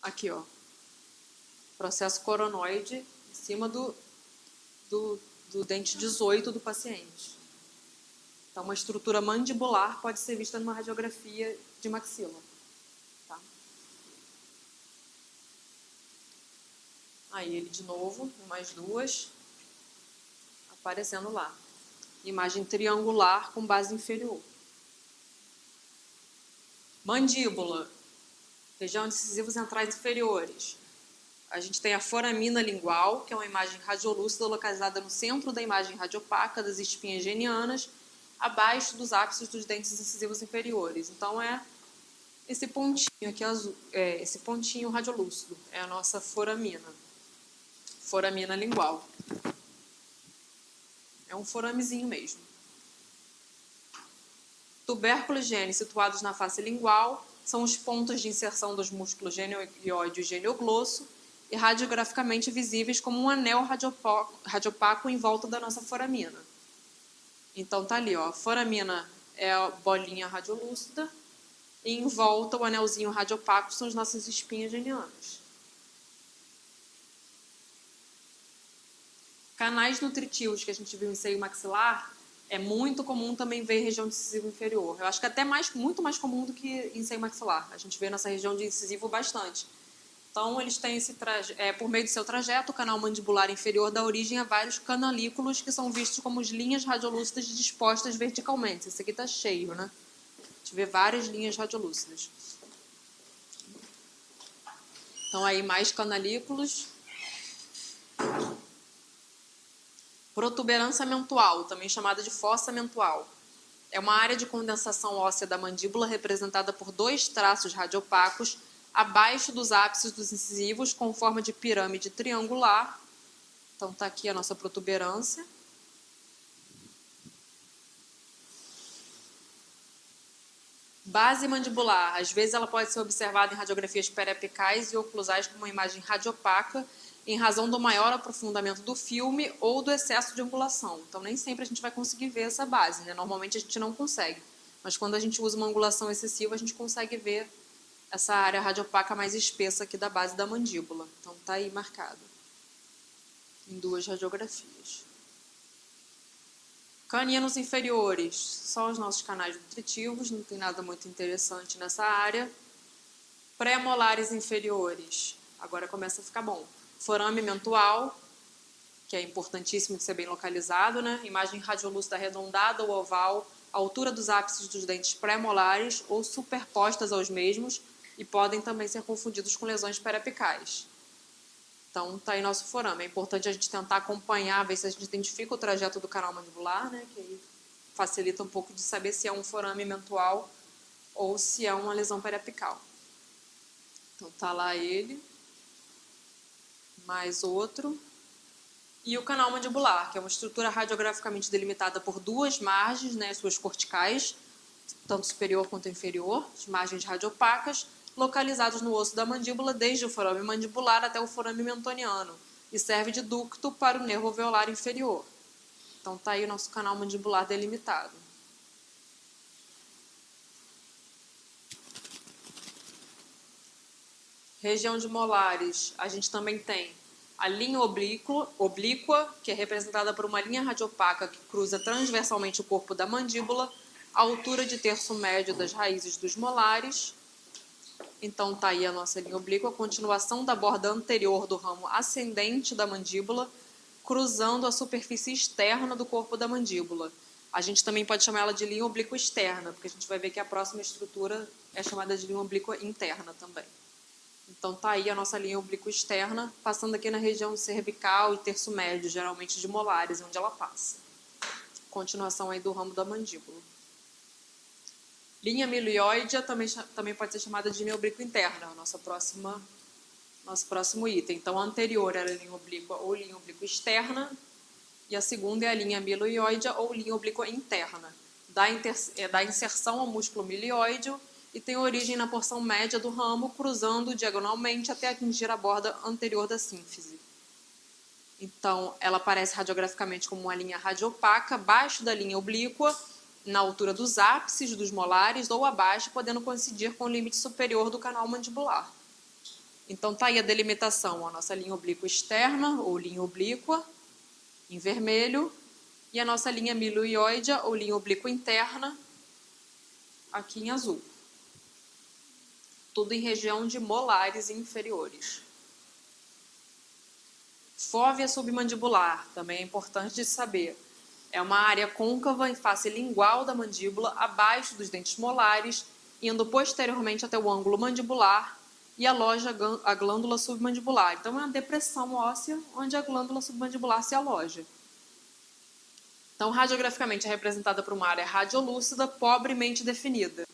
aqui, ó, processo coronoide em cima do dente 18 do paciente. Então, uma estrutura mandibular pode ser vista numa radiografia de maxila. Tá? Aí ele de novo, mais duas, aparecendo lá. Imagem triangular com base inferior. Mandíbula, região de incisivos centrais inferiores. A gente tem a foramina lingual, que é uma imagem radiolúcida localizada no centro da imagem radiopaca das espinhas genianas, abaixo dos ápices dos dentes incisivos inferiores. Então, é esse pontinho aqui azul, esse pontinho radiolúcido, é a nossa foramina lingual. É um foramezinho mesmo. Tubérculos genes situados na face lingual são os pontos de inserção dos músculos genioide e genioglosso e radiograficamente visíveis como um anel radiopaco em volta da nossa foramina. Então tá ali, ó, a foramina é a bolinha radiolúcida e em volta o anelzinho radiopaco são as nossas espinhas genianas. Canais nutritivos que a gente viu em seio maxilar é muito comum também ver em região de incisivo inferior. Eu acho que até muito mais comum do que em seio maxilar. A gente vê nessa região de incisivo bastante. Então, eles têm esse por meio do seu trajeto, o canal mandibular inferior dá origem a vários canalículos que são vistos como linhas radiolúcidas dispostas verticalmente. Esse aqui está cheio, né? A gente vê várias linhas radiolúcidas. Então, aí mais canalículos. Protuberância mentual, também chamada de fossa mentual. É uma área de condensação óssea da mandíbula representada por dois traços radiopacos abaixo dos ápices dos incisivos com forma de pirâmide triangular. Então está aqui a nossa protuberância. Base mandibular. Às vezes ela pode ser observada em radiografias periapicais e oclusais com uma imagem radiopaca em razão do maior aprofundamento do filme ou do excesso de angulação. Então, nem sempre a gente vai conseguir ver essa base, né? Normalmente a gente não consegue. Mas quando a gente usa uma angulação excessiva, a gente consegue ver essa área radiopaca mais espessa aqui da base da mandíbula. Então, está aí marcado em duas radiografias. Caninos inferiores, só os nossos canais nutritivos, não tem nada muito interessante nessa área. Pré-molares inferiores, agora começa a ficar bom. Forame mentual, que é importantíssimo de ser bem localizado, né? Imagem radiolúcida arredondada ou oval, altura dos ápices dos dentes pré-molares ou superpostas aos mesmos e podem também ser confundidos com lesões periapicais. Então, tá aí nosso forame. É importante a gente tentar acompanhar, ver se a gente identifica o trajeto do canal mandibular, né? Que aí facilita um pouco de saber se é um forame mentual ou se é uma lesão periapical. Então, tá lá ele. Mais outro. E o canal mandibular, que é uma estrutura radiograficamente delimitada por duas margens, né, suas corticais, tanto superior quanto inferior, as margens radiopacas, localizadas no osso da mandíbula, desde o forame mandibular até o forame mentoniano, e serve de ducto para o nervo alveolar inferior. Então está aí o nosso canal mandibular delimitado. Região de molares, a gente também tem a linha oblíqua, que é representada por uma linha radiopaca que cruza transversalmente o corpo da mandíbula, a altura de terço médio das raízes dos molares. Então está aí a nossa linha oblíqua, a continuação da borda anterior do ramo ascendente da mandíbula, cruzando a superfície externa do corpo da mandíbula. A gente também pode chamar ela de linha oblíqua externa, porque a gente vai ver que a próxima estrutura é chamada de linha oblíqua interna também. Então está aí a nossa linha oblíqua externa, passando aqui na região cervical e terço médio, geralmente de molares, onde ela passa. Continuação aí do ramo da mandíbula. Linha milioide também pode ser chamada de linha oblíqua interna, nosso próximo item. Então, a anterior era a linha oblíqua ou linha oblíqua externa, e a segunda é a linha milioide ou linha oblíqua interna. Da inserção ao músculo milioide e tem origem na porção média do ramo, cruzando diagonalmente até atingir a borda anterior da sínfise. Então, ela aparece radiograficamente como uma linha radiopaca, abaixo da linha oblíqua, na altura dos ápices dos molares ou abaixo, podendo coincidir com o limite superior do canal mandibular. Então, tá aí a delimitação, a nossa linha oblíqua externa, ou linha oblíqua, em vermelho, e a nossa linha milioide, ou linha oblíqua interna, aqui em azul. Tudo em região de molares inferiores. Fóvea submandibular, também é importante de saber. É uma área côncava em face lingual da mandíbula, abaixo dos dentes molares, indo posteriormente até o ângulo mandibular e aloja a glândula submandibular. Então, é uma depressão óssea onde a glândula submandibular se aloja. Então, radiograficamente é representada por uma área radiolúcida, pobremente definida.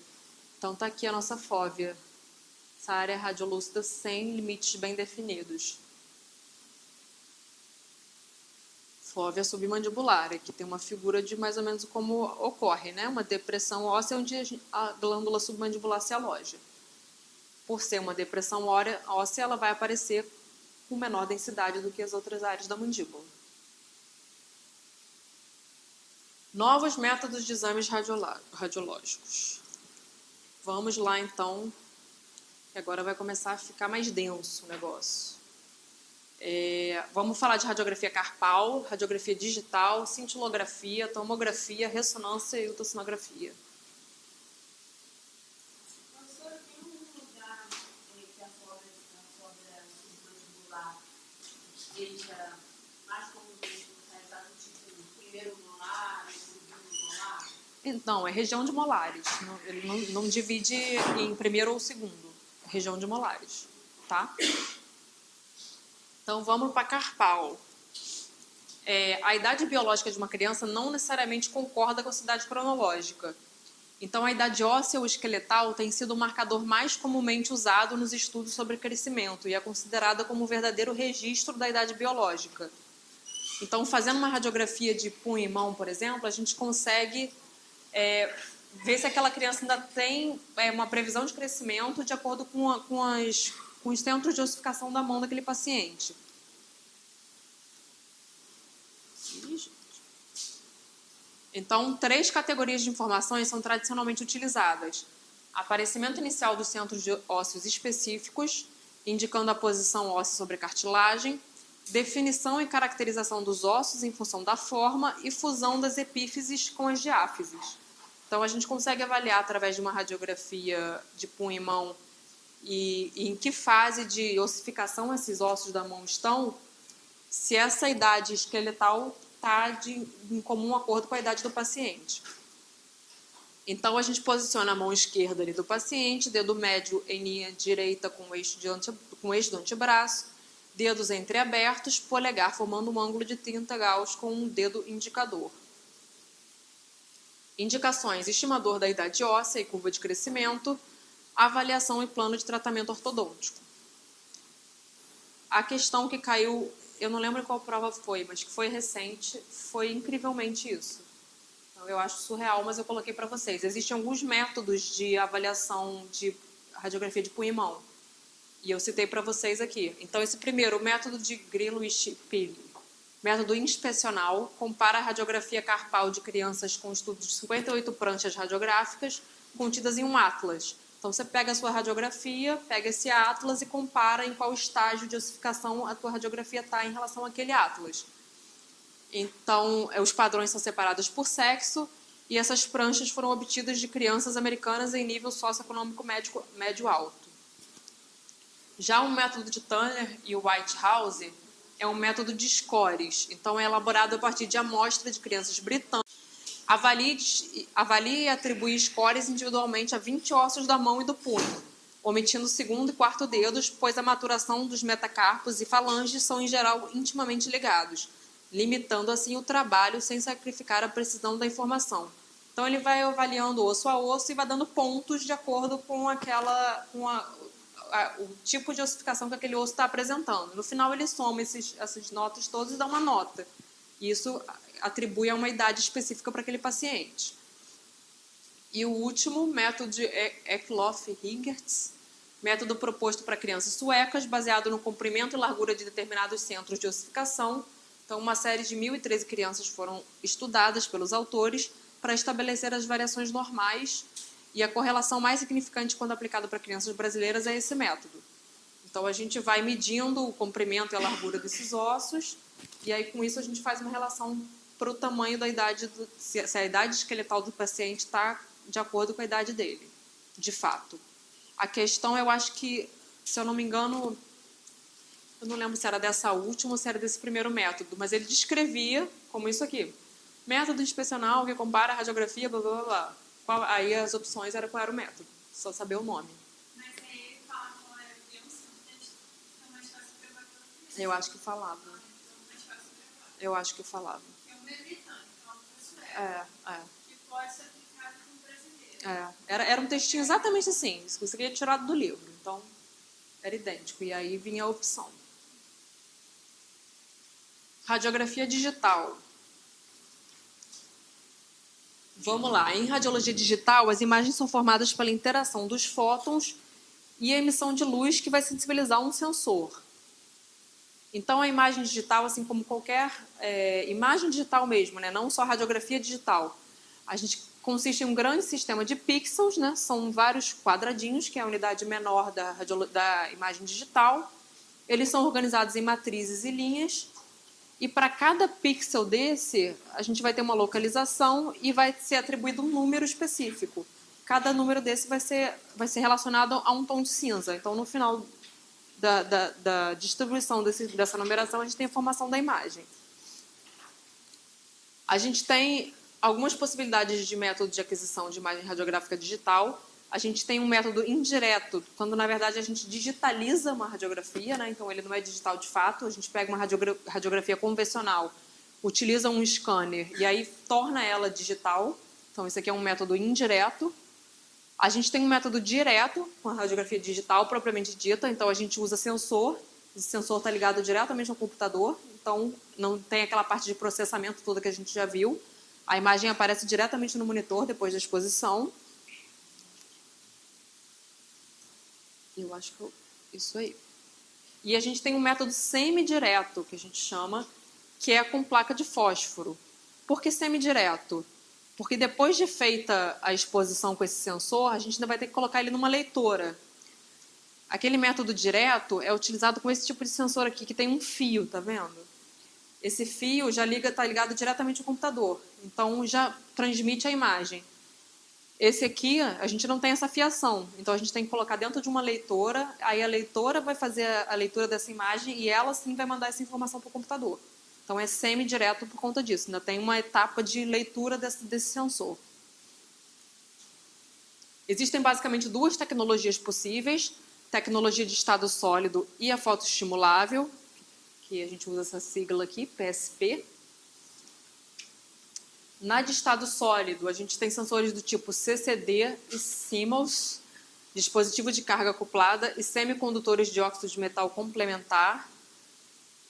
Então, está aqui a nossa fóvea. Essa área radiolúcida sem limites bem definidos. Fóvea submandibular. Aqui tem uma figura de mais ou menos como ocorre, né? Uma depressão óssea onde a glândula submandibular se aloja. Por ser uma depressão óssea, ela vai aparecer com menor densidade do que as outras áreas da mandíbula. Novos métodos de exames radiológicos. Vamos lá, então, que agora vai começar a ficar mais denso o negócio. Vamos falar de radiografia carpal, radiografia digital, cintilografia, tomografia, ressonância e ultrassonografia. Professora, tem um lugar que a fóvea submandibular esteja mais comumente localizado, tipo, primeiro molar, segundo molar? Então, é região de molares. Ele não divide em primeiro ou segundo. É região de molares, tá? Então, vamos para carpal. A idade biológica de uma criança não necessariamente concorda com a sua idade cronológica. Então, a idade óssea ou esqueletal tem sido o marcador mais comumente usado nos estudos sobre crescimento e é considerada como um verdadeiro registro da idade biológica. Então, fazendo uma radiografia de punho e mão, por exemplo, a gente consegue ver se aquela criança ainda tem uma previsão de crescimento de acordo com os centros de ossificação da mão daquele paciente. Então, 3 categorias de informações são tradicionalmente utilizadas. Aparecimento inicial dos centros ósseos específicos, indicando a posição óssea sobre a cartilagem, definição e caracterização dos ossos em função da forma e fusão das epífises com as diáfises. Então, a gente consegue avaliar através de uma radiografia de punho e mão e em que fase de ossificação esses ossos da mão estão, se essa idade esqueletal está em comum acordo com a idade do paciente. Então, a gente posiciona a mão esquerda ali do paciente, dedo médio em linha direita com o eixo do antebraço, dedos entreabertos, polegar formando um ângulo de 30 graus com um dedo indicador. Indicações: estimador da idade óssea e curva de crescimento, avaliação e plano de tratamento ortodôntico. A questão que caiu, eu não lembro qual prova foi, mas que foi recente, foi incrivelmente isso. Então, eu acho surreal, mas eu coloquei para vocês. Existem alguns métodos de avaliação de radiografia de punho e mão. E eu citei para vocês aqui. Então, esse primeiro, o método de Greenwich-Pilley, método inspecional, compara a radiografia carpal de crianças com estudo de 58 pranchas radiográficas contidas em um atlas. Então, você pega a sua radiografia, pega esse atlas e compara em qual estágio de ossificação a tua radiografia está em relação àquele atlas. Então, os padrões são separados por sexo e essas pranchas foram obtidas de crianças americanas em nível socioeconômico médio-alto. Já o método de Turner e o Whitehouse é um método de scores. Então, é elaborado a partir de amostra de crianças britânicas. Avalie e atribui scores individualmente a 20 ossos da mão e do punho, omitindo o segundo e quarto dedos, pois a maturação dos metacarpos e falanges são, em geral, intimamente ligados, limitando assim o trabalho sem sacrificar a precisão da informação. Então, ele vai avaliando osso a osso e vai dando pontos de acordo com o tipo de ossificação que aquele osso está apresentando. No final, ele soma essas notas todas e dá uma nota. Isso atribui a uma idade específica para aquele paciente. E o último, método de Eklof-Higertz, método proposto para crianças suecas, baseado no comprimento e largura de determinados centros de ossificação. Então, uma série de 1.013 crianças foram estudadas pelos autores para estabelecer as variações normais, e a correlação mais significante quando aplicada para crianças brasileiras é esse método. Então, a gente vai medindo o comprimento e a largura desses ossos, e aí, com isso, a gente faz uma relação para o tamanho da idade, se a idade esqueletal do paciente está de acordo com a idade dele, de fato. A questão, eu acho que, se eu não me engano, eu não lembro se era dessa última ou se era desse primeiro método, mas ele descrevia como isso aqui. Método inspecional que compara a radiografia, blá, blá, blá, blá. Aí as opções era qual era o método, só saber o nome. Mas aí ele fala qual era a evidência, então mais fácil para a Eu acho que falava. Eu acho que falava. é um britânico, é uma pessoa que pode ser aplicado no brasileiro. Era um textinho exatamente assim, isso que você queria tirado do livro, então era idêntico, e aí vinha a opção. Radiografia digital. Vamos lá, em radiologia digital, as imagens são formadas pela interação dos fótons e a emissão de luz que vai sensibilizar um sensor. Então, a imagem digital, assim como qualquer imagem digital mesmo, né? Não só radiografia digital, a gente consiste em um grande sistema de pixels, né? São vários quadradinhos, que é a unidade menor da imagem digital. Eles são organizados em matrizes e linhas. E para cada pixel desse, a gente vai ter uma localização e vai ser atribuído um número específico. Cada número desse vai ser relacionado a um tom de cinza. Então, no final da distribuição dessa numeração, a gente tem a informação da imagem. A gente tem algumas possibilidades de método de aquisição de imagem radiográfica digital. A gente tem um método indireto, quando na verdade a gente digitaliza uma radiografia, né? Então ele não é digital de fato, a gente pega uma radiografia convencional, utiliza um scanner e aí torna ela digital. Então esse aqui é um método indireto. A gente tem um método direto, com a radiografia digital propriamente dita, então a gente usa sensor, esse sensor está ligado diretamente ao computador, então não tem aquela parte de processamento toda que a gente já viu. A imagem aparece diretamente no monitor depois da exposição. Eu acho que isso aí. E a gente tem um método semidireto, que a gente chama, que é com placa de fósforo. Por que semidireto? Porque depois de feita a exposição com esse sensor, a gente ainda vai ter que colocar ele numa leitora. Aquele método direto é utilizado com esse tipo de sensor aqui, que tem um fio, tá vendo? Esse fio já está ligado diretamente ao computador, então já transmite a imagem. Esse aqui, a gente não tem essa fiação, então a gente tem que colocar dentro de uma leitora, aí a leitora vai fazer a leitura dessa imagem e ela sim vai mandar essa informação para o computador. Então é semi-direto por conta disso, ainda tem uma etapa de leitura desse sensor. Existem basicamente duas tecnologias possíveis, tecnologia de estado sólido e a fotoestimulável, que a gente usa essa sigla aqui, PSP. Na de estado sólido, a gente tem sensores do tipo CCD e CMOS, dispositivo de carga acoplada e semicondutores de óxido de metal complementar.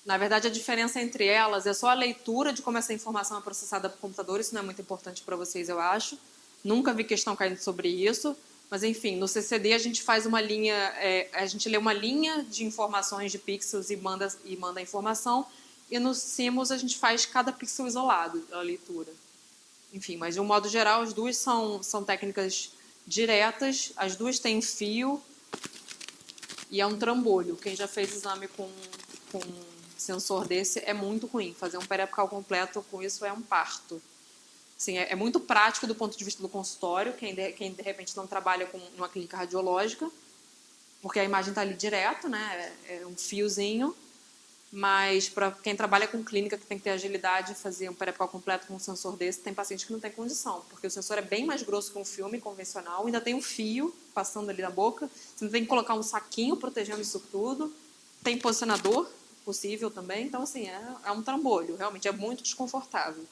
Na verdade, a diferença entre elas é só a leitura de como essa informação é processada por computador, isso não é muito importante para vocês, eu acho. Nunca vi questão caindo sobre isso, mas enfim, no CCD a gente faz uma linha, a gente lê uma linha de informações de pixels e manda a informação, e no CMOS a gente faz cada pixel isolado, a leitura. Enfim, mas de um modo geral, as duas são técnicas diretas, as duas têm fio e é um trambolho. Quem já fez exame com sensor desse é muito ruim. Fazer um periapical completo com isso é um parto. Assim, é muito prático do ponto de vista do consultório, quem de repente não trabalha com uma clínica radiológica, porque a imagem está ali direto, né? É um fiozinho. Mas para quem trabalha com clínica, que tem que ter agilidade, fazer um periapical completo com um sensor desse, tem paciente que não tem condição, porque o sensor é bem mais grosso que um filme convencional, ainda tem um fio passando ali na boca, você tem que colocar um saquinho protegendo isso tudo, tem posicionador possível também, então assim, é um trambolho, realmente é muito desconfortável.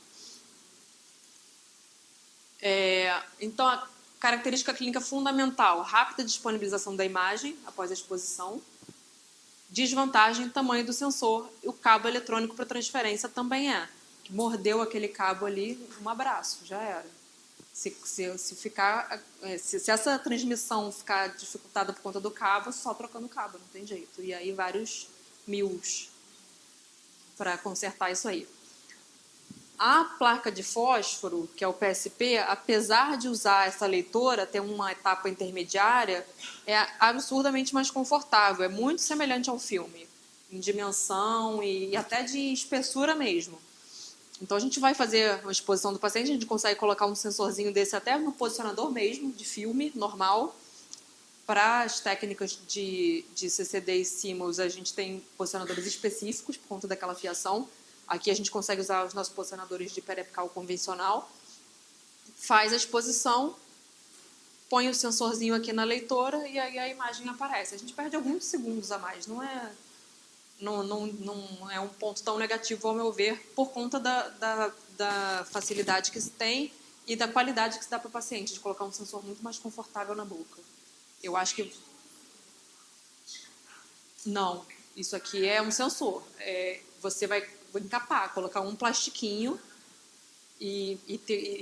Então, a característica clínica fundamental, rápida disponibilização da imagem após a exposição. Desvantagem, tamanho do sensor. E o cabo eletrônico para transferência também é. Mordeu aquele cabo ali, um abraço, já era. Se essa transmissão ficar dificultada por conta do cabo, só trocando o cabo, não tem jeito. E aí vários mil para consertar isso aí. A placa de fósforo, que é o PSP, apesar de usar essa leitora, ter uma etapa intermediária, é absurdamente mais confortável. É muito semelhante ao filme, em dimensão e até de espessura mesmo. Então, a gente vai fazer uma exposição do paciente, a gente consegue colocar um sensorzinho desse até no posicionador mesmo, de filme, normal. Para as técnicas de CCD e CIMOS, a gente tem posicionadores específicos por conta daquela fiação. Aqui a gente consegue usar os nossos posicionadores de periapical convencional. Faz a exposição, põe o sensorzinho aqui na leitora e aí a imagem aparece. A gente perde alguns segundos a mais, não é um ponto tão negativo, ao meu ver, por conta da facilidade que se tem e da qualidade que se dá para o paciente, de colocar um sensor muito mais confortável na boca. Eu acho que... Não, isso aqui é um sensor. Você vai encapar, colocar um plastiquinho e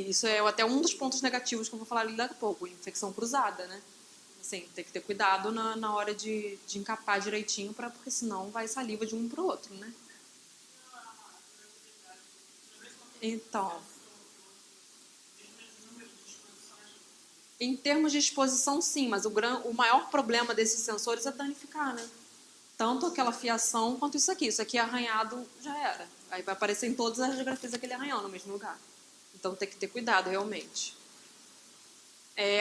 isso é até um dos pontos negativos que eu vou falar ali daqui a pouco, infecção cruzada, né? Assim, tem que ter cuidado na hora de encapar direitinho, porque senão vai saliva de um para o outro, né? Então, em termos de exposição, sim, mas o maior problema desses sensores é danificar, né? Tanto aquela fiação quanto isso aqui. Isso aqui é arranhado, já era. Aí vai aparecer em todas as radiografias aquele arranhão no mesmo lugar. Então tem que ter cuidado, realmente.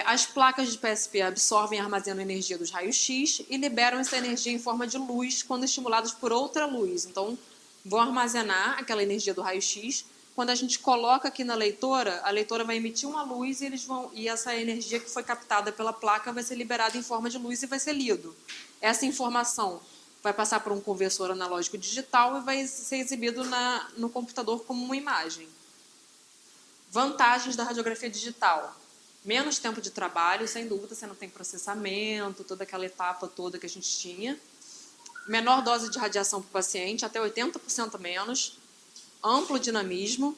As placas de PSP absorvem e armazenam energia dos raios-x e liberam essa energia em forma de luz quando estimulados por outra luz. Então, vão armazenar aquela energia do raio-x. Quando a gente coloca aqui na leitora, a leitora vai emitir uma luz e essa energia que foi captada pela placa vai ser liberada em forma de luz e vai ser lido. Essa informação vai passar por um conversor analógico digital e vai ser exibido no computador como uma imagem. Vantagens da radiografia digital. Menos tempo de trabalho, sem dúvida, você não tem processamento, toda aquela etapa toda que a gente tinha. Menor dose de radiação para o paciente, até 80% menos. Amplo dinamismo.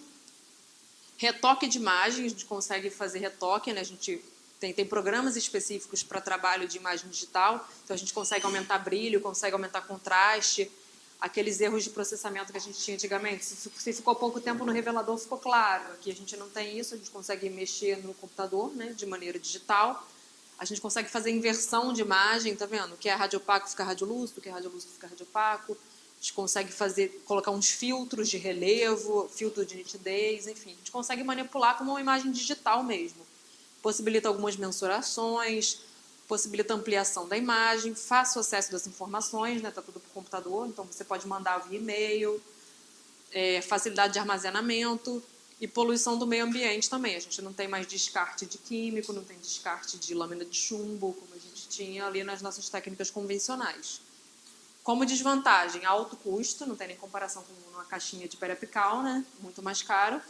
Retoque de imagem, a gente consegue fazer retoque, né? A gente tem programas específicos para trabalho de imagem digital, então a gente consegue aumentar brilho, consegue aumentar contraste. Aqueles erros de processamento que a gente tinha antigamente, se ficou pouco tempo no revelador, ficou claro. Aqui a gente não tem isso, a gente consegue mexer no computador, né, de maneira digital. A gente consegue fazer inversão de imagem, tá vendo? O que é radiopaco fica radiolúcido, o que é radiolúcido fica radiopaco. A gente consegue colocar uns filtros de relevo, filtro de nitidez, enfim. A gente consegue manipular como uma imagem digital mesmo. Possibilita algumas mensurações, possibilita ampliação da imagem, fácil acesso das informações, né? Tá tudo por computador, então você pode mandar via e-mail, facilidade de armazenamento e poluição do meio ambiente também. A gente não tem mais descarte de químico, não tem descarte de lâmina de chumbo, como a gente tinha ali nas nossas técnicas convencionais. Como desvantagem, alto custo, não tem nem comparação com uma caixinha de periapical, né? Muito mais caro.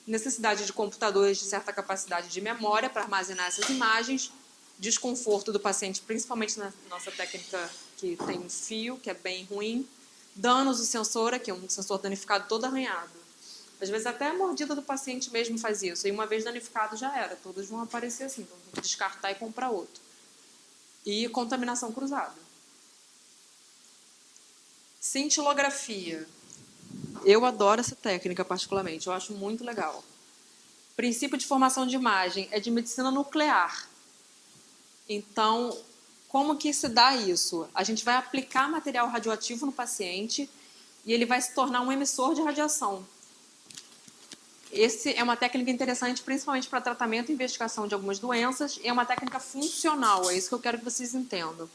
Necessidade de computadores de certa capacidade de memória para armazenar essas imagens. Desconforto do paciente, principalmente na nossa técnica que tem fio, que é bem ruim. Danos do sensor, que é um sensor danificado todo arranhado. Às vezes até a mordida do paciente mesmo faz isso. E uma vez danificado já era, todos vão aparecer assim, então tem que descartar e comprar outro. E contaminação cruzada. Cintilografia. Eu adoro essa técnica particularmente, eu acho muito legal. Princípio de formação de imagem é de medicina nuclear. Então, como que se dá isso? A gente vai aplicar material radioativo no paciente e ele vai se tornar um emissor de radiação. Essa é uma técnica interessante, principalmente para tratamento e investigação de algumas doenças, e é uma técnica funcional, é isso que eu quero que vocês entendam.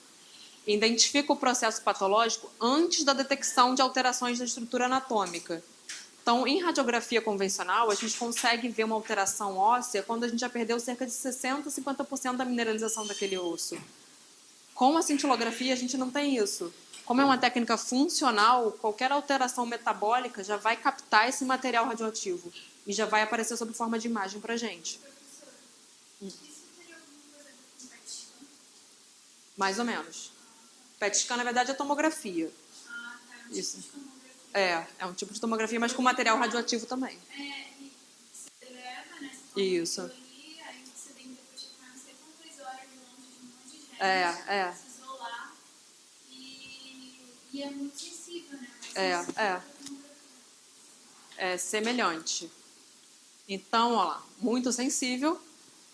Identifica o processo patológico antes da detecção de alterações da estrutura anatômica. Então, em radiografia convencional, a gente consegue ver uma alteração óssea quando a gente já perdeu cerca de 60% a 50% da mineralização daquele osso. Com a cintilografia, a gente não tem isso. Como é uma técnica funcional, qualquer alteração metabólica já vai captar esse material radioativo e já vai aparecer sob forma de imagem para a gente. Isso teria alguma coisa a ver com PET scan? Mais ou menos. PET scan, na verdade, é tomografia. Ah, tá. É um Isso. tipo de tomografia. É um tipo de tomografia, mas com material radioativo também. E você leva, né? Você Isso. ali, aí você tem que depois ficar não sei quantas horas longe de um monte de gente. Se isolar. E é muito sensível, né? É semelhante. Então, ó lá, muito sensível,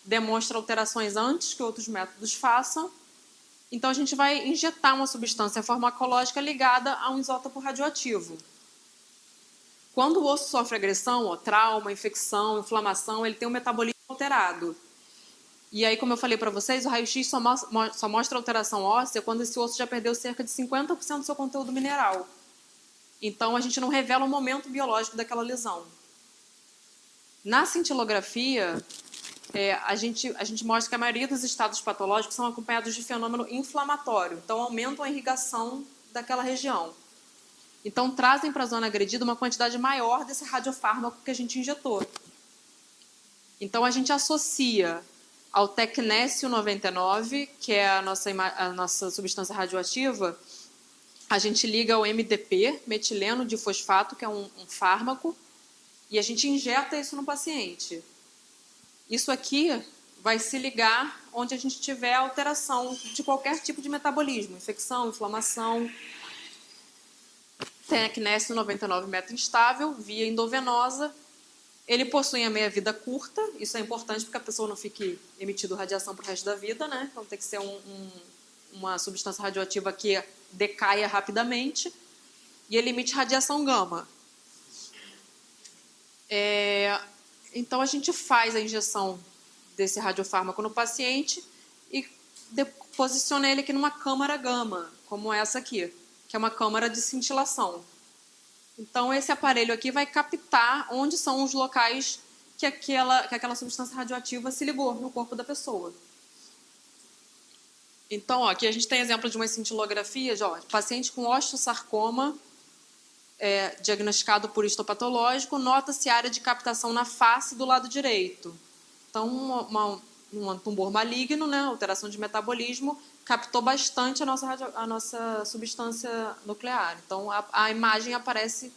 demonstra alterações antes que outros métodos façam. Então, a gente vai injetar uma substância farmacológica ligada a um isótopo radioativo. Quando o osso sofre agressão, ó, trauma, infecção, inflamação, ele tem um metabolismo alterado. E aí, como eu falei para vocês, o raio-x só mostra alteração óssea quando esse osso já perdeu cerca de 50% do seu conteúdo mineral. Então, a gente não revela o momento biológico daquela lesão. Na cintilografia, a gente mostra que a maioria dos estados patológicos são acompanhados de fenômeno inflamatório. Então, aumentam a irrigação daquela região. Então, trazem para a zona agredida uma quantidade maior desse radiofármaco que a gente injetou. Então, a gente associa ao tecnécio 99, que é a nossa substância radioativa, a gente liga ao MDP, metileno difosfato, que é um fármaco, e a gente injeta isso no paciente. Isso aqui vai se ligar onde a gente tiver alteração de qualquer tipo de metabolismo, infecção, inflamação. Tecnécio 99 meta-instável, via endovenosa. Ele possui a meia-vida curta, isso é importante porque a pessoa não fique emitindo radiação para o resto da vida, né? Então tem que ser uma substância radioativa que decaia rapidamente. E ele emite radiação gama. Então a gente faz a injeção desse radiofármaco no paciente e posiciona ele aqui numa câmara gama, como essa aqui, que é uma câmara de cintilação. Então, esse aparelho aqui vai captar onde são os locais que aquela substância radioativa se ligou no corpo da pessoa. Então, ó, aqui a gente tem exemplo de umas cintilografias, ó, paciente com osteosarcoma, diagnosticado por histopatológico, nota-se área de captação na face do lado direito. Então, um tumor maligno, né, alteração de metabolismo, captou bastante a nossa substância nuclear. Então, a imagem aparece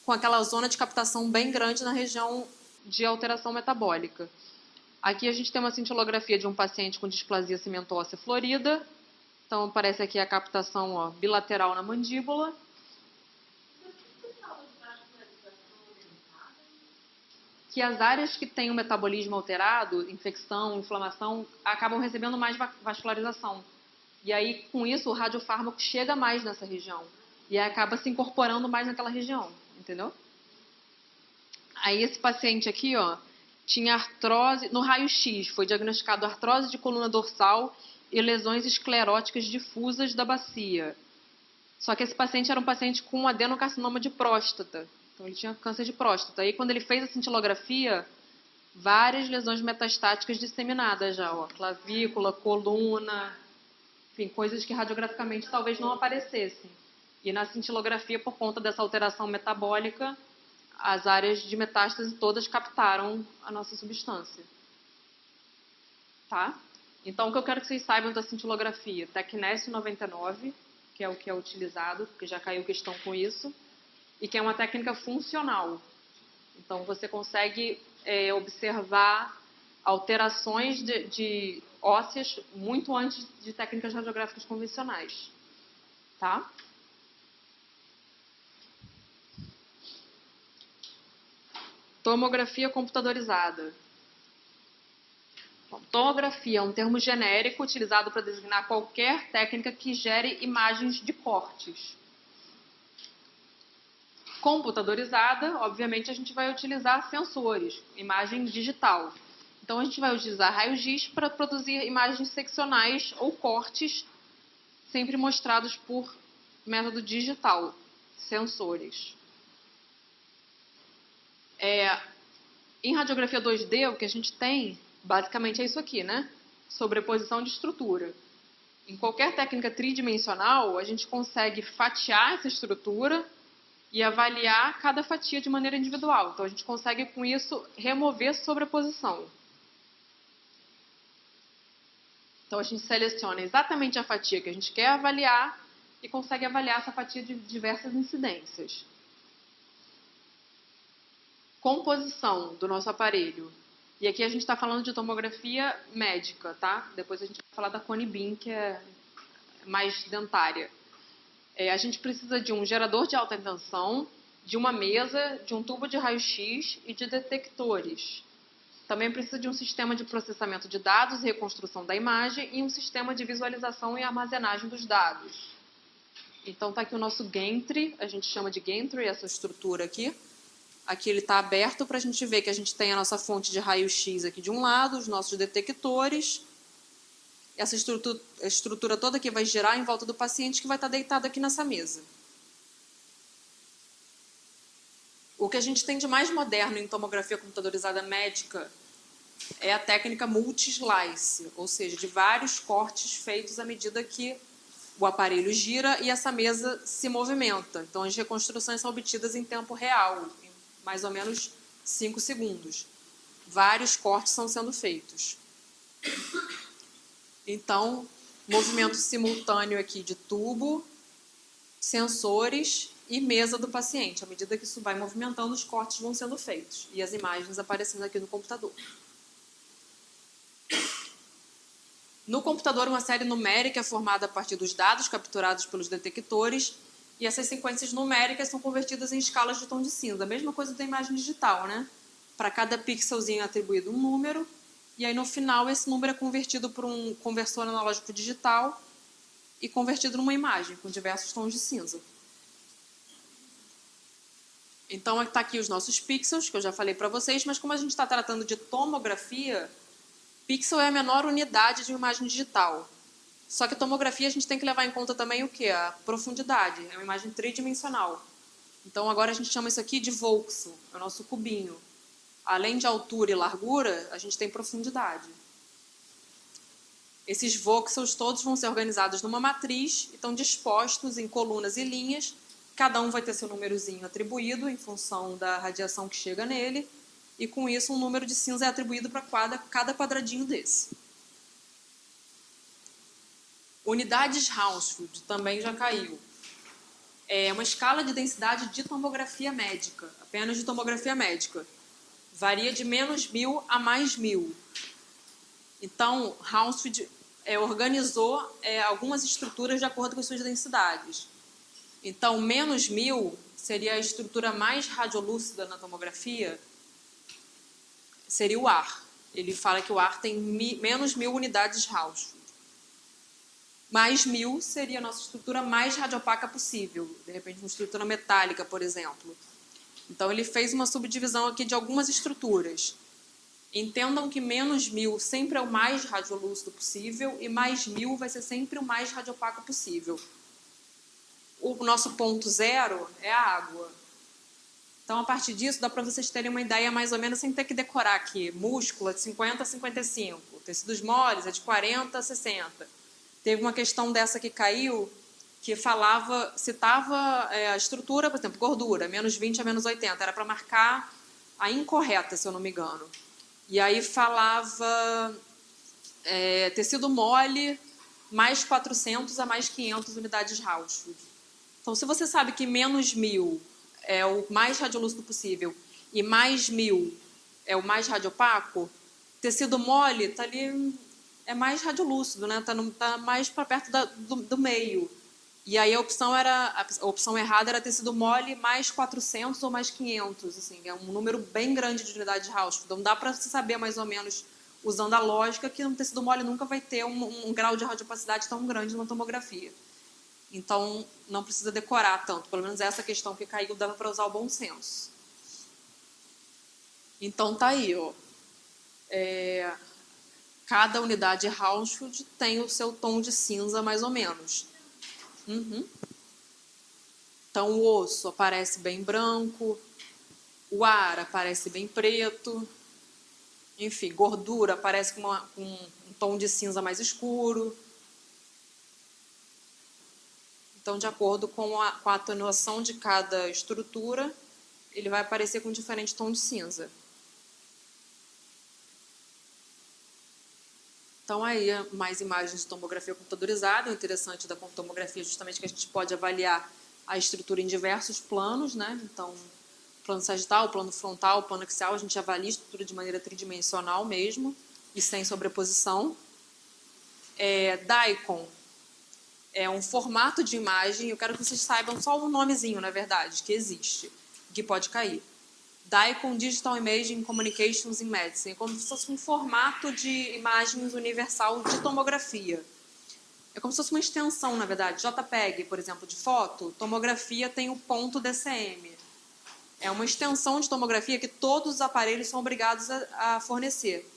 com aquela zona de captação bem grande na região de alteração metabólica. Aqui a gente tem uma cintilografia de um paciente com displasia cimentóssea florida. Então, aparece aqui a captação, ó, bilateral na mandíbula. Que as áreas que têm o metabolismo alterado, infecção, inflamação, acabam recebendo mais vascularização. E aí, com isso, o radiofármaco chega mais nessa região. E aí acaba se incorporando mais naquela região, entendeu? Aí esse paciente aqui, ó, tinha artrose, no raio-x, foi diagnosticado artrose de coluna dorsal e lesões escleróticas difusas da bacia. Só que esse paciente era um paciente com adenocarcinoma de próstata. Então, ele tinha câncer de próstata. Aí, quando ele fez a cintilografia, várias lesões metastáticas disseminadas já, ó, clavícula, coluna, enfim, coisas que radiograficamente talvez não aparecessem. E na cintilografia, por conta dessa alteração metabólica, as áreas de metástase todas captaram a nossa substância. Tá? Então, o que eu quero que vocês saibam da cintilografia? Tecnécio 99, que é o que é utilizado, porque já caiu questão com isso, e que é uma técnica funcional. Então, você consegue observar alterações de ósseas muito antes de técnicas radiográficas convencionais. Tá? Tomografia computadorizada. Bom, tomografia é um termo genérico utilizado para designar qualquer técnica que gere imagens de cortes. Computadorizada, obviamente, a gente vai utilizar sensores, imagem digital. Então, a gente vai utilizar raio-x para produzir imagens seccionais ou cortes, sempre mostrados por método digital, sensores. Em radiografia 2D, o que a gente tem, basicamente, é isso aqui, né? Sobreposição de estrutura. Em qualquer técnica tridimensional, a gente consegue fatiar essa estrutura e avaliar cada fatia de maneira individual. Então, a gente consegue, com isso, remover sobreposição. Então, a gente seleciona exatamente a fatia que a gente quer avaliar e consegue avaliar essa fatia de diversas incidências. Composição do nosso aparelho. E aqui a gente está falando de tomografia médica, tá? Depois a gente vai falar da Cone Beam, que é mais dentária. A gente precisa de um gerador de alta tensão, de uma mesa, de um tubo de raio-x e de detectores. Também precisa de um sistema de processamento de dados e reconstrução da imagem e um sistema de visualização e armazenagem dos dados. Então, está aqui o nosso gantry, a gente chama de gantry essa estrutura aqui. Aqui ele está aberto para a gente ver que a gente tem a nossa fonte de raio-x aqui de um lado, os nossos detectores. Essa estrutura toda aqui vai girar em volta do paciente que vai estar deitado aqui nessa mesa. O que a gente tem de mais moderno em tomografia computadorizada médica é a técnica multi-slice, ou seja, de vários cortes feitos à medida que o aparelho gira e essa mesa se movimenta. Então, as reconstruções são obtidas em tempo real, em mais ou menos 5 segundos. Vários cortes estão sendo feitos. Então, movimento simultâneo aqui de tubo, sensores e mesa do paciente. À medida que isso vai movimentando, os cortes vão sendo feitos e as imagens aparecendo aqui no computador. No computador, uma série numérica é formada a partir dos dados capturados pelos detectores e essas sequências numéricas são convertidas em escalas de tom de cinza. A mesma coisa da imagem digital, né? Para cada pixelzinho é atribuído um número e aí no final esse número é convertido por um conversor analógico digital e convertido numa imagem com diversos tons de cinza. Então, está aqui os nossos pixels, que eu já falei para vocês, mas como a gente está tratando de tomografia, pixel é a menor unidade de uma imagem digital. Só que a tomografia a gente tem que levar em conta também o quê? A profundidade, é uma imagem tridimensional. Então, agora a gente chama isso aqui de voxel, é o nosso cubinho. Além de altura e largura, a gente tem profundidade. Esses voxels todos vão ser organizados numa matriz e estão dispostos em colunas e linhas. Cada um vai ter seu númerozinho atribuído em função da radiação que chega nele. E com isso um número de cinza é atribuído para cada quadradinho desse. Unidades Hounsfield também já caiu. É uma escala de densidade de tomografia médica, apenas de tomografia médica. Varia de -1000 a +1000. Então, Hounsfield organizou algumas estruturas de acordo com as suas densidades. Então, -1000 seria a estrutura mais radiolúcida na tomografia, seria o ar. Ele fala que o ar tem -1000 unidades Hounsfield. +1000 seria a nossa estrutura mais radiopaca possível, de repente uma estrutura metálica, por exemplo. Então, ele fez uma subdivisão aqui de algumas estruturas. Entendam que -1000 sempre é o mais radiolúcido possível e +1000 vai ser sempre o mais radiopaco possível. O nosso ponto zero é a água. Então, a partir disso, dá para vocês terem uma ideia mais ou menos sem ter que decorar aqui. Músculo é de 50 a 55, tecidos moles é de 40 a 60. Teve uma questão dessa que caiu, que citava a estrutura, por exemplo, gordura, -20 a -80. Era para marcar a incorreta, se eu não me engano. E aí falava tecido mole, mais 400 a mais 500 unidades Hounsfield. Então, se você sabe que -1000 é o mais radiolúcido possível e +1000 é o mais radiopaco, tecido mole está ali, é mais radiolúcido, né? Tá mais para perto do meio. E aí a opção errada era tecido mole mais 400 ou mais 500, assim, é um número bem grande de unidades Hounsfield. Então dá para se saber mais ou menos, usando a lógica, que um tecido mole nunca vai ter um grau de radiopacidade tão grande na tomografia. Então não precisa decorar tanto, pelo menos essa questão que caiu dava para usar o bom senso. Então tá aí, ó. Cada unidade Hounsfield tem o seu tom de cinza mais ou menos. Então, o osso aparece bem branco, o ar aparece bem preto, enfim, gordura aparece com um tom de cinza mais escuro. Então, de acordo com a atenuação de cada estrutura, ele vai aparecer com um diferente tom de cinza. Então, aí, mais imagens de tomografia computadorizada. O interessante da tomografia é justamente que a gente pode avaliar a estrutura em diversos planos, né? Então, plano sagital, plano frontal, plano axial, a gente avalia a estrutura de maneira tridimensional mesmo e sem sobreposição. DICOM é um formato de imagem, eu quero que vocês saibam só o nomezinho, na verdade, que existe. que pode cair. DICOM, Digital Imaging Communications in Medicine, é como se fosse um formato de imagens universal de tomografia. É como se fosse uma extensão, na verdade. JPEG, por exemplo, de foto, tomografia tem o ponto DCM. É uma extensão de tomografia que todos os aparelhos são obrigados a fornecer.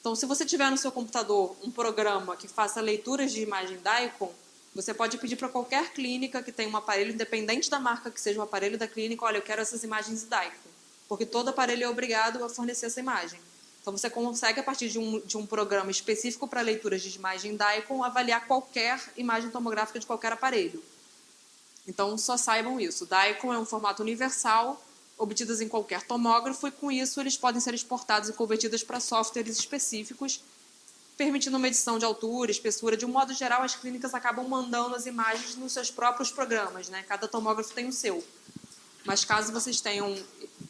Então, se você tiver no seu computador um programa que faça leituras de imagem DICOM, você pode pedir para qualquer clínica que tenha um aparelho, independente da marca que seja o aparelho da clínica, olha, eu quero essas imagens DICOM, porque todo aparelho é obrigado a fornecer essa imagem. Então, você consegue, a partir de um programa específico para leituras de imagem DICOM, avaliar qualquer imagem tomográfica de qualquer aparelho. Então, só saibam isso. DICOM é um formato universal, obtidos em qualquer tomógrafo, e com isso eles podem ser exportados e convertidos para softwares específicos, permitindo uma medição de altura, espessura. De um modo geral, as clínicas acabam mandando as imagens nos seus próprios programas, né? Cada tomógrafo tem o seu. Mas caso vocês tenham,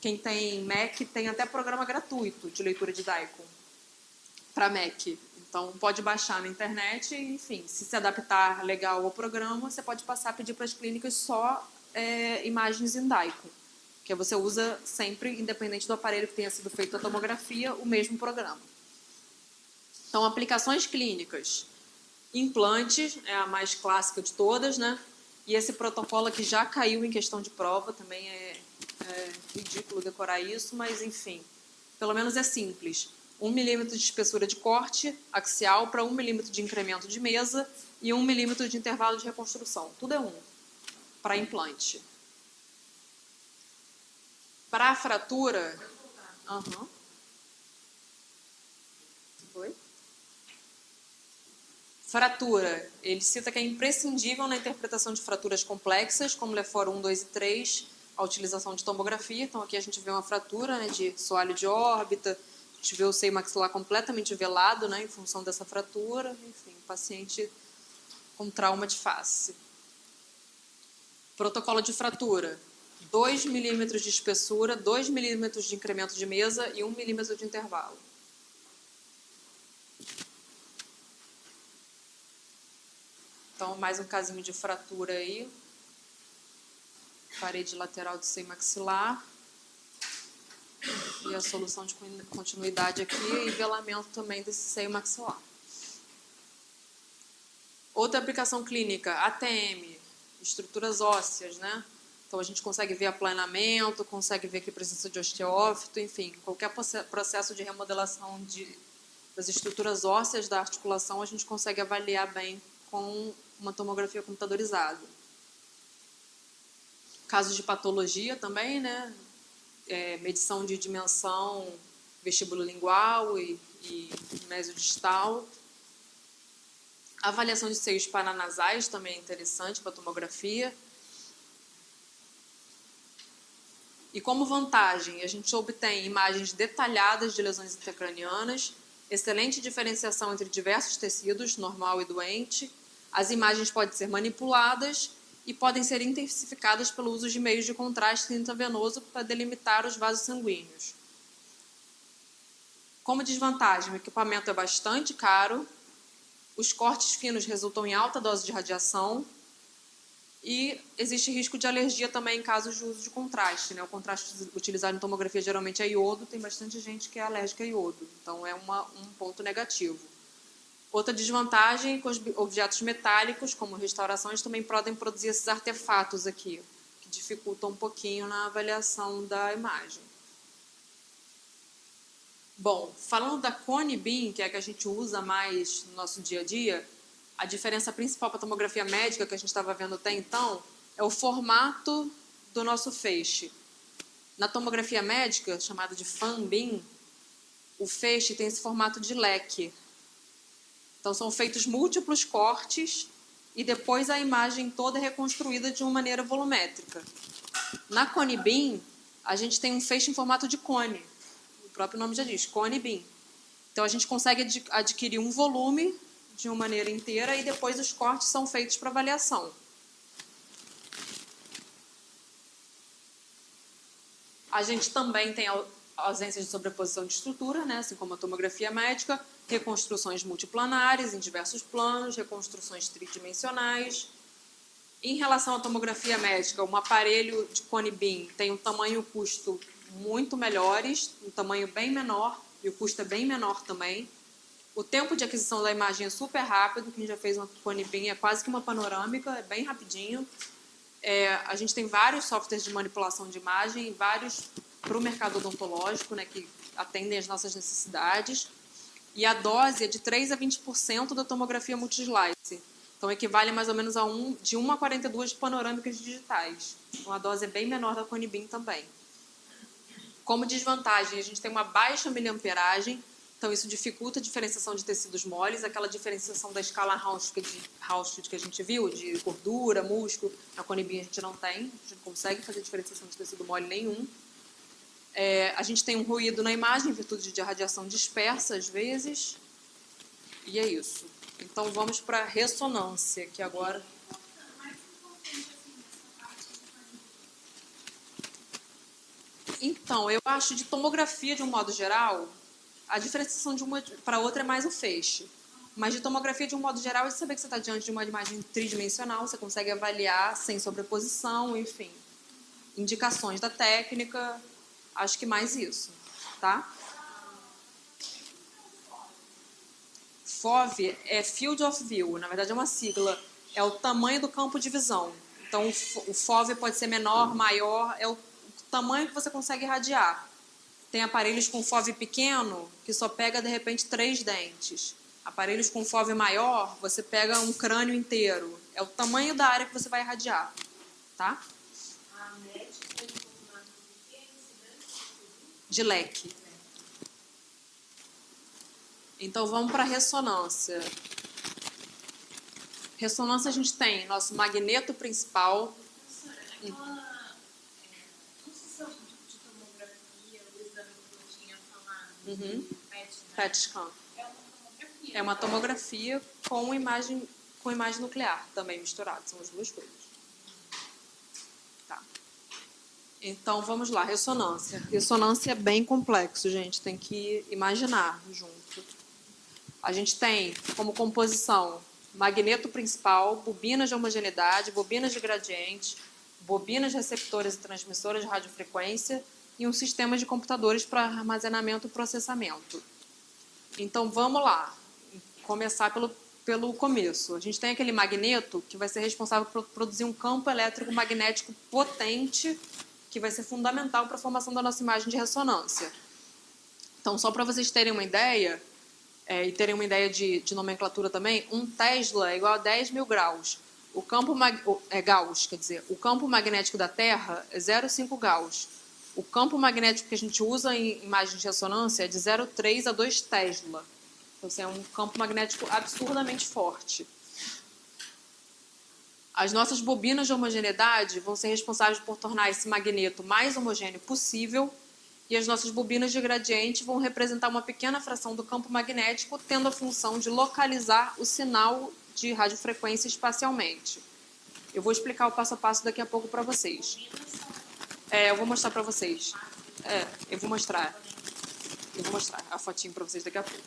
quem tem Mac tem até programa gratuito de leitura de DICOM para Mac. Então pode baixar na internet e, enfim, se adaptar legal ao programa, você pode passar a pedir para as clínicas só imagens em DICOM, que você usa sempre, independente do aparelho que tenha sido feito a tomografia, o mesmo programa. Então, aplicações clínicas. Implantes é a mais clássica de todas, né? E esse protocolo aqui já caiu em questão de prova, também é ridículo decorar isso, mas enfim, pelo menos é simples. 1 milímetro de espessura de corte axial para 1 milímetro de incremento de mesa e 1 milímetro de intervalo de reconstrução. Tudo é 1 para implante. Para a fratura... Oi? Fratura, ele cita que é imprescindível na interpretação de fraturas complexas, como LEFOR 1, 2 e 3, a utilização de tomografia. Então, aqui a gente vê uma fratura, né, de soalho de órbita, a gente vê o seio maxilar completamente velado, né, em função dessa fratura, enfim, paciente com trauma de face. Protocolo de fratura, 2 milímetros de espessura, 2 milímetros de incremento de mesa e 1 milímetro de intervalo. Então, mais um casinho de fratura aí. Parede lateral do seio maxilar. E a solução de continuidade aqui e velamento também desse seio maxilar. Outra aplicação clínica, ATM, estruturas ósseas, né? Então, a gente consegue ver aplanamento, consegue ver aqui presença de osteófito, enfim, qualquer processo de remodelação das estruturas ósseas da articulação, a gente consegue avaliar bem com uma tomografia computadorizada. Casos de patologia também, né? Medição de dimensão vestibulolingual e mesodistal. Avaliação de seios paranasais também é interessante para tomografia. E como vantagem, a gente obtém imagens detalhadas de lesões intracranianas, excelente diferenciação entre diversos tecidos, normal e doente. As imagens podem ser manipuladas e podem ser intensificadas pelo uso de meios de contraste intravenoso para delimitar os vasos sanguíneos. Como desvantagem, o equipamento é bastante caro, os cortes finos resultam em alta dose de radiação e existe risco de alergia também em casos de uso de contraste, né? O contraste utilizado em tomografia geralmente é iodo, tem bastante gente que é alérgica a iodo, então é um ponto negativo. Outra desvantagem é que os objetos metálicos, como restaurações, também podem produzir esses artefatos aqui, que dificultam um pouquinho na avaliação da imagem. Bom, falando da cone beam, que é a que a gente usa mais no nosso dia a dia, a diferença principal para a tomografia médica que a gente estava vendo até então é o formato do nosso feixe. Na tomografia médica, chamada de fan beam, o feixe tem esse formato de leque. Então, são feitos múltiplos cortes e depois a imagem toda é reconstruída de uma maneira volumétrica. Na cone beam, a gente tem um feixe em formato de cone. O próprio nome já diz, cone beam. Então, a gente consegue adquirir um volume de uma maneira inteira e depois os cortes são feitos para avaliação. A gente também tem ausência de sobreposição de estrutura, né? Assim como a tomografia médica, reconstruções multiplanares em diversos planos, reconstruções tridimensionais. Em relação à tomografia médica, um aparelho de cone beam tem um tamanho e um custo muito melhores, um tamanho bem menor, e o custo é bem menor também. O tempo de aquisição da imagem é super rápido, quem já fez uma cone beam é quase que uma panorâmica, é bem rapidinho. A gente tem vários softwares de manipulação de imagem, vários para o mercado odontológico, né, que atendem às nossas necessidades. E a dose é de 3 a 20% da tomografia multislice. Então, equivale mais ou menos de 1 a 42 panorâmicas digitais. Então, a dose é bem menor da cone beam também. Como desvantagem, a gente tem uma baixa miliamperagem, então isso dificulta a diferenciação de tecidos moles, aquela diferenciação da escala Hauschka que a gente viu, de gordura, músculo. Na cone beam a gente não tem, a gente não consegue fazer diferenciação de tecido mole nenhum. A gente tem um ruído na imagem, em virtude de radiação dispersa, às vezes. E é isso. Então, vamos para a ressonância, que agora... Então, eu acho de tomografia, de um modo geral, a diferenciação de uma para outra é mais o feixe. Mas de tomografia, de um modo geral, é de saber que você está diante de uma imagem tridimensional, você consegue avaliar sem sobreposição, enfim. Indicações da técnica, acho que mais isso, tá? FOV é Field of View, na verdade é uma sigla, é o tamanho do campo de visão. Então, o FOV pode ser menor, maior, é o tamanho que você consegue irradiar. Tem aparelhos com FOV pequeno, que só pega, de repente, 3 dentes. Aparelhos com FOV maior, você pega um crânio inteiro. É o tamanho da área que você vai irradiar, tá? A médica De leque. Então, vamos para a ressonância. Ressonância, a gente tem nosso magneto principal. Professora, não sei se é o tipo de tomografia, o exame que eu tinha falado, PET, né? PET scan. É uma tomografia. É uma tomografia com imagem nuclear também misturada. São as duas coisas. Tá. Então, vamos lá. Ressonância. Ressonância é bem complexo, gente. Tem que imaginar junto. A gente tem como composição magneto principal, bobinas de homogeneidade, bobinas de gradiente, bobinas receptoras e transmissoras de radiofrequência e um sistema de computadores para armazenamento e processamento. Então, vamos lá. Começar pelo começo. A gente tem aquele magneto que vai ser responsável por produzir um campo elétrico magnético potente que vai ser fundamental para a formação da nossa imagem de ressonância. Então, só para vocês terem uma ideia... e terem uma ideia de nomenclatura também, 1 Tesla é igual a 10 mil graus. O campo Gauss, quer dizer, o campo magnético da Terra é 0,5 Gauss. O campo magnético que a gente usa em imagem de ressonância é de 0,3 a 2 Tesla. Então, assim, é um campo magnético absurdamente forte. As nossas bobinas de homogeneidade vão ser responsáveis por tornar esse magneto mais homogêneo possível. E as nossas bobinas de gradiente vão representar uma pequena fração do campo magnético, tendo a função de localizar o sinal de radiofrequência espacialmente. Eu vou explicar o passo a passo daqui a pouco para vocês. Eu vou mostrar para vocês. Eu vou mostrar a fotinho para vocês daqui a pouco.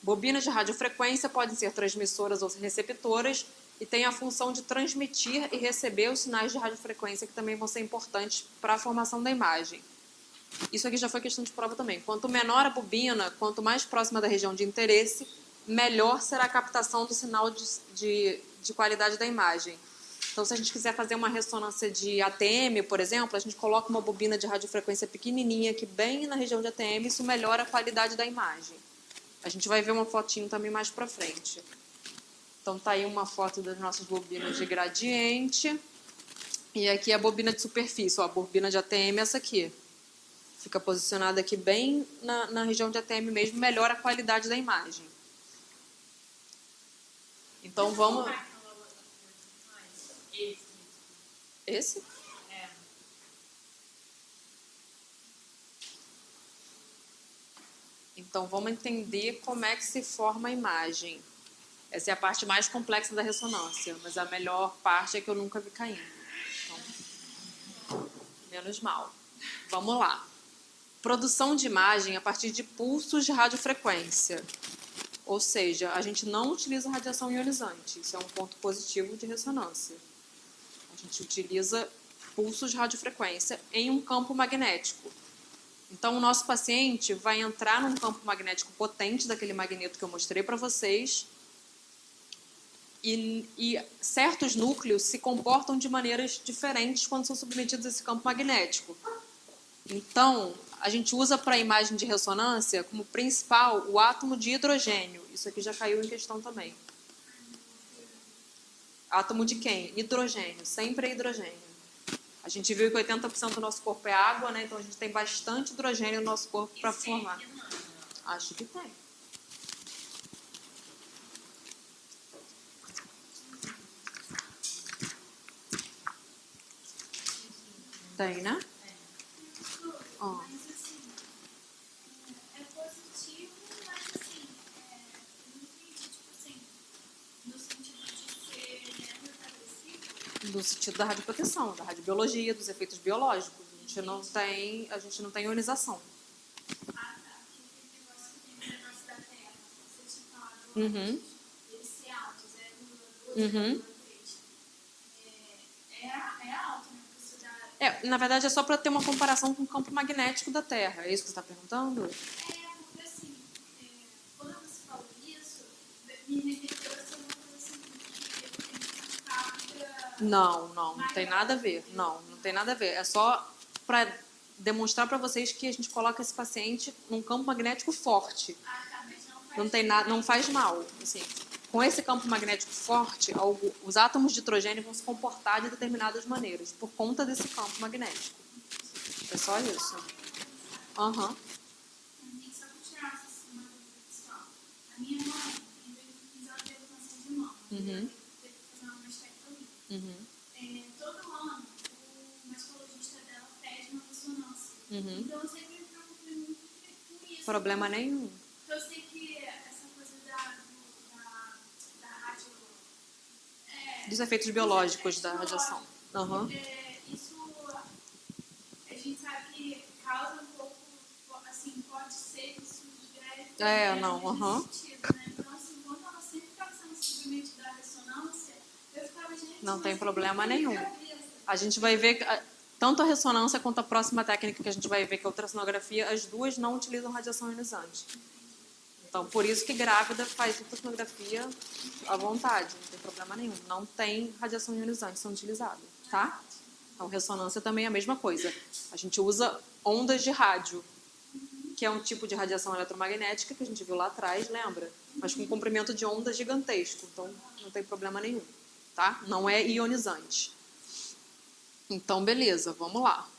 Bobinas de radiofrequência podem ser transmissoras ou receptoras e têm a função de transmitir e receber os sinais de radiofrequência que também vão ser importantes para a formação da imagem. Isso aqui já foi questão de prova também. Quanto menor a bobina, quanto mais próxima da região de interesse, melhor será a captação do sinal de qualidade da imagem. Então, se a gente quiser fazer uma ressonância de ATM, por exemplo, a gente coloca uma bobina de radiofrequência pequenininha aqui bem na região de ATM, isso melhora a qualidade da imagem. A gente vai ver uma fotinho também mais para frente. Então, tá aí uma foto das nossas bobinas de gradiente. E aqui a bobina de superfície. Ó, a bobina de ATM é essa aqui. Fica posicionada aqui bem na região de ATM mesmo, melhora a qualidade da imagem. Então, vamos... Esse? Então, vamos entender como é que se forma a imagem. Essa é a parte mais complexa da ressonância, mas a melhor parte é que eu nunca vi caindo. Então, menos mal. Vamos lá. Produção de imagem a partir de pulsos de radiofrequência. Ou seja, a gente não utiliza radiação ionizante. Isso é um ponto positivo de ressonância. gente utiliza pulsos de radiofrequência em um campo magnético. Então, o nosso paciente vai entrar num campo magnético potente daquele magneto que eu mostrei para vocês e certos núcleos se comportam de maneiras diferentes quando são submetidos a esse campo magnético. Então, a gente usa para a imagem de ressonância como principal o átomo de hidrogênio. Isso aqui já caiu em questão também. Átomo de quem? Hidrogênio, sempre é hidrogênio. A gente viu que 80% do nosso corpo é água, né? Então a gente tem bastante hidrogênio no nosso corpo para formar. Acho que tem. Tem, né? Ó. Mas assim, é positivo, mas assim, eu não entendi, tipo assim, no sentido de ser menos agressivo. No sentido da radioproteção, da radiobiologia, dos efeitos biológicos. A gente não tem ionização. Ah, tá. Porque tem negócio da Terra. Você tinha falado Uhum. antes. Ele ser alto, 0,2, Uhum. 0,3. É alto, né? Porque isso dá. Na verdade, é só para ter uma comparação com o campo magnético da Terra. É isso que você está perguntando? Porque assim, quando você falou isso, me remeteu a ser uma coisa assim, que eu tenho carga. Não tem nada a ver. Não tem nada a ver. É só para demonstrar para vocês que a gente coloca esse paciente num campo magnético forte. Ah, tá, mas não faz Não tem nada, não faz mal. Assim, com esse campo magnético forte, os átomos de hidrogênio vão se comportar de determinadas maneiras por conta desse campo magnético. É só isso. Aham. Só para tirar uma dúvida pessoal. A minha mãe, em 2015, ela teve câncer de mama. Uhum. Teve que fazer uma mastectomia. Uhum. Todo ano, o mastologista dela pede uma ressonância. Uhum. Então, eu sempre me preocupei muito com isso. Problema nenhum. Eu sei que essa coisa da rádio... Dos efeitos biológicos da radiação. Aham. Isso, a gente sabe que causa um pouco, assim, pode ser que isso gere Não, aham. nesse sentido, né? Então, assim, quando ela sempre estava sendo submetida à ressonância, eu ficava, gente... Não tem problema nenhum. A gente vai ver, tanto a ressonância quanto a próxima técnica que a gente vai ver, que é a ultrassonografia, as duas não utilizam radiação ionizante. Então, por isso que grávida faz ultrassonografia à vontade, não tem problema nenhum. Não tem radiação ionizante sendo utilizada, tá? Então, ressonância também é a mesma coisa. A gente usa ondas de rádio, que é um tipo de radiação eletromagnética que a gente viu lá atrás, lembra? Mas com comprimento de onda gigantesco, então não tem problema nenhum, tá? Não é ionizante. Então, beleza, vamos lá.